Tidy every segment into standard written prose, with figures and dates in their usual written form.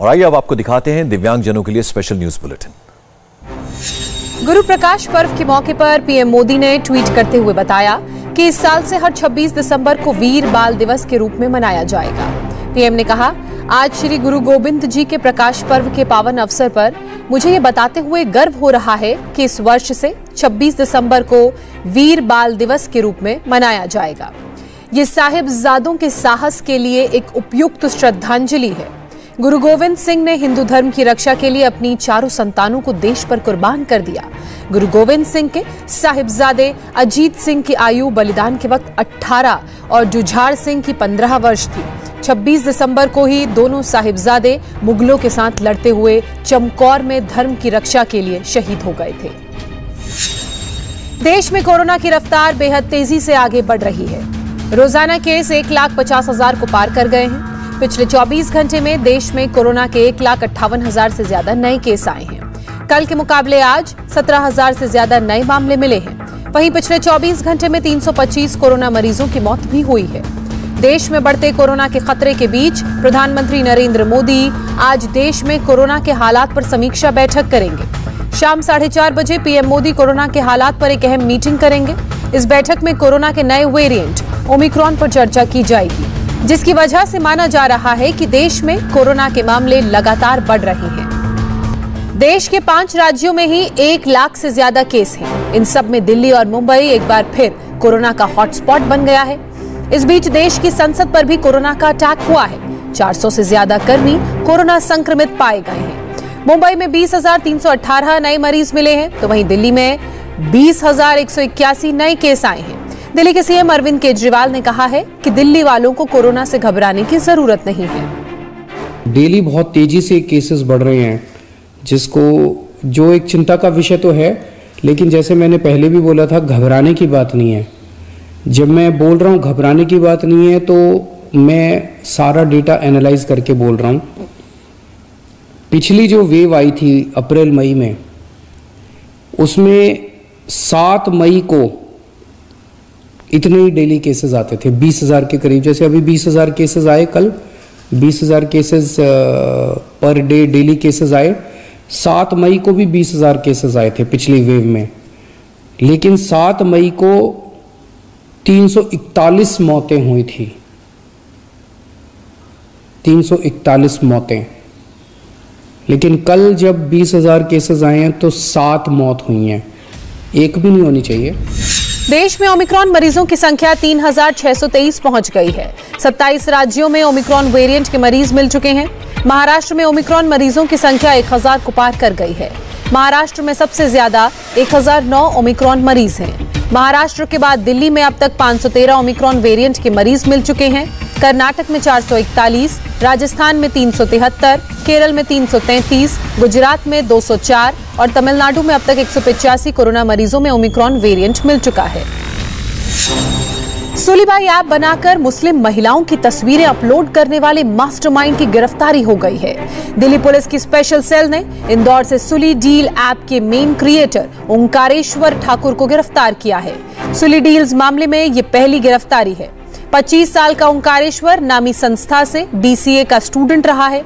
और आइए अब आपको दिखाते हैं दिव्यांगजनों के लिए स्पेशल न्यूज बुलेटिन। गुरु प्रकाश पर्व के मौके पर पीएम मोदी ने ट्वीट करते हुए बताया कि इस साल से हर 26 दिसंबर को वीर बाल दिवस के रूप में मनाया जाएगा। पीएम ने कहा, आज श्री गुरु गोविंद जी के प्रकाश पर्व के पावन अवसर पर मुझे ये बताते हुए गर्व हो रहा है कि इस वर्ष से 26 दिसंबर को वीर बाल दिवस के रूप में मनाया जाएगा। ये साहिबजादों के साहस के लिए एक उपयुक्त श्रद्धांजलि है। गुरु गोविंद सिंह ने हिंदू धर्म की रक्षा के लिए अपनी चारों संतानों को देश पर कुर्बान कर दिया। गुरु गोविंद सिंह के साहिबजादे अजीत सिंह की आयु बलिदान के वक्त 18 और जुझार सिंह की 15 वर्ष थी। 26 दिसंबर को ही दोनों साहिबजादे मुगलों के साथ लड़ते हुए चमकौर में धर्म की रक्षा के लिए शहीद हो गए थे। देश में कोरोना की रफ्तार बेहद तेजी से आगे बढ़ रही है। रोजाना केस 1,50,000 को पार कर गए हैं। पिछले 24 घंटे में देश में कोरोना के 1,58,000 से ज्यादा नए केस आए हैं। कल के मुकाबले आज 17,000 से ज्यादा नए मामले मिले हैं। वहीं पिछले 24 घंटे में 325 कोरोना मरीजों की मौत भी हुई है। देश में बढ़ते कोरोना के खतरे के बीच प्रधानमंत्री नरेंद्र मोदी आज देश में कोरोना के हालात पर समीक्षा बैठक करेंगे। शाम 4:30 बजे पीएम मोदी कोरोना के हालात पर एक अहम मीटिंग करेंगे। इस बैठक में कोरोना के नए वेरिएंट ओमिक्रॉन पर चर्चा की जाएगी, जिसकी वजह से माना जा रहा है कि देश में कोरोना के मामले लगातार बढ़ रहे हैं। देश के 5 राज्यों में ही 1 लाख से ज्यादा केस हैं। इन सब में दिल्ली और मुंबई एक बार फिर कोरोना का हॉटस्पॉट बन गया है। इस बीच देश की संसद पर भी कोरोना का अटैक हुआ है। 400 से ज्यादा कर्मी कोरोना संक्रमित पाए गए हैं। मुंबई में 20,318 नए मरीज मिले हैं, तो वहीं दिल्ली में 20,181 नए केस आए हैं। दिल्ली के सीएम अरविंद केजरीवाल ने कहा है कि दिल्ली वालों को कोरोना से घबराने की जरूरत नहीं है। डेली बहुत तेजी से केसेस बढ़ रहे हैं, जो एक चिंता का विषय तो है, लेकिन जैसे मैंने पहले भी बोला था, घबराने की बात नहीं है। जब मैं बोल रहा हूँ घबराने की बात नहीं है, तो मैं सारा डेटा एनालाइज करके बोल रहा हूँ। पिछली जो वेव आई थी अप्रैल मई में, उसमें 7 मई को इतने ही डेली केसेस आते थे, 20,000 के करीब। जैसे अभी 20,000 केसेस आए, कल 20,000 cases per day daily cases आए। 7 मई को भी 20,000 केसेस आए थे पिछली वेव में, लेकिन 7 मई को 341 मौतें हुई थी। 341 मौतें। लेकिन कल जब 20,000 केसेस आए हैं तो 7 मौत हुई हैं। एक भी नहीं होनी चाहिए। देश में ओमिक्रॉन मरीजों की संख्या 3,623 पहुंच गई है। 27 राज्यों में ओमिक्रॉन वेरिएंट के मरीज मिल चुके हैं। महाराष्ट्र में ओमिक्रॉन मरीजों की संख्या 1,000 को पार कर गई है। महाराष्ट्र में सबसे ज्यादा 1,009 ओमिक्रॉन मरीज हैं। महाराष्ट्र के बाद दिल्ली में अब तक 513 ओमिक्रॉन वेरिएंट के मरीज मिल चुके हैं। कर्नाटक में 441, राजस्थान में 373, केरल में 333, गुजरात में 204 और तमिलनाडु में अब तक 185 कोरोना मरीजों में ओमिक्रॉन वेरिएंट मिल चुका है। सुलीबाई ऐप बनाकर मुस्लिम महिलाओं की तस्वीरें अपलोड करने वाले मास्टरमाइंड की गिरफ्तारी हो गई है। दिल्ली पुलिस की स्पेशल सेल ने इंदौर से सुली डील ऐप के मेन क्रिएटर ओंकारेश्वर ठाकुर को गिरफ्तार किया है। सुली डील्स मामले में ये पहली गिरफ्तारी है। 25 साल का ओंकारेश्वर नामी संस्था से BCA का स्टूडेंट रहा है।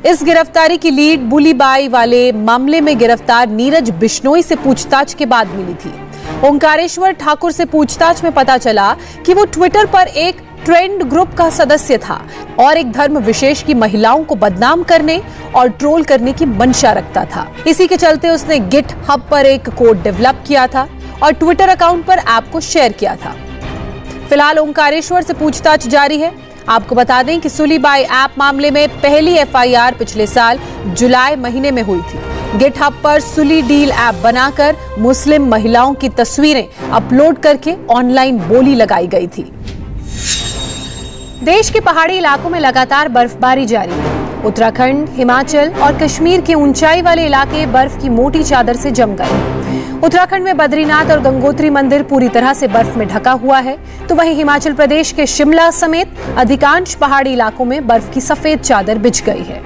इस गिरफ्तारी की लीड बुलीबाई वाले मामले में गिरफ्तार नीरज बिश्नोई से पूछताछ के बाद मिली थी। ओंकारेश्वर ठाकुर से पूछताछ में पता चला कि वो ट्विटर पर एक ट्रेंड ग्रुप का सदस्य था और एक धर्म विशेष की महिलाओं को बदनाम करने और ट्रोल करने की मंशा रखता था। इसी के चलते उसने गिटहब पर एक कोड डेवलप किया था और ट्विटर अकाउंट पर ऐप को शेयर किया था। फिलहाल ओंकारेश्वर से पूछताछ जारी है। आपको बता दें कि सुलीबाई ऐप मामले में पहली FIR पिछले साल जुलाई महीने में हुई थी। गिटहब पर सुली डील ऐप बनाकर मुस्लिम महिलाओं की तस्वीरें अपलोड करके ऑनलाइन बोली लगाई गई थी। देश के पहाड़ी इलाकों में लगातार बर्फबारी जारी है। उत्तराखंड, हिमाचल और कश्मीर के ऊंचाई वाले इलाके बर्फ की मोटी चादर से जम गए। उत्तराखंड में बद्रीनाथ और गंगोत्री मंदिर पूरी तरह से बर्फ में ढका हुआ है, तो वहीं हिमाचल प्रदेश के शिमला समेत अधिकांश पहाड़ी इलाकों में बर्फ की सफेद चादर बिछ गई है।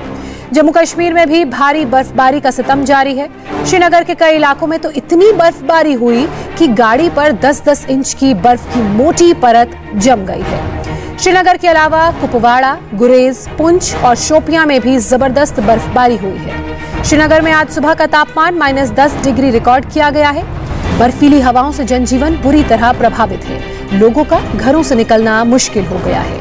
जम्मू कश्मीर में भी भारी बर्फबारी का सितम जारी है। श्रीनगर के कई इलाकों में तो इतनी बर्फबारी हुई कि गाड़ी पर 10-10 इंच की बर्फ की मोटी परत जम गई है। श्रीनगर के अलावा कुपवाड़ा, गुरेज, पुंछ और शोपियां में भी जबरदस्त बर्फबारी हुई है। श्रीनगर में आज सुबह का तापमान -10 डिग्री रिकॉर्ड किया गया है। बर्फीली हवाओं से जनजीवन बुरी तरह प्रभावित है। लोगों का घरों से निकलना मुश्किल हो गया है।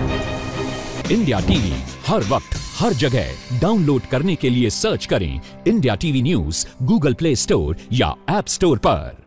इंडिया टीवी हर वक्त हर जगह डाउनलोड करने के लिए सर्च करें India TV news Google play store या ऐप स्टोर पर।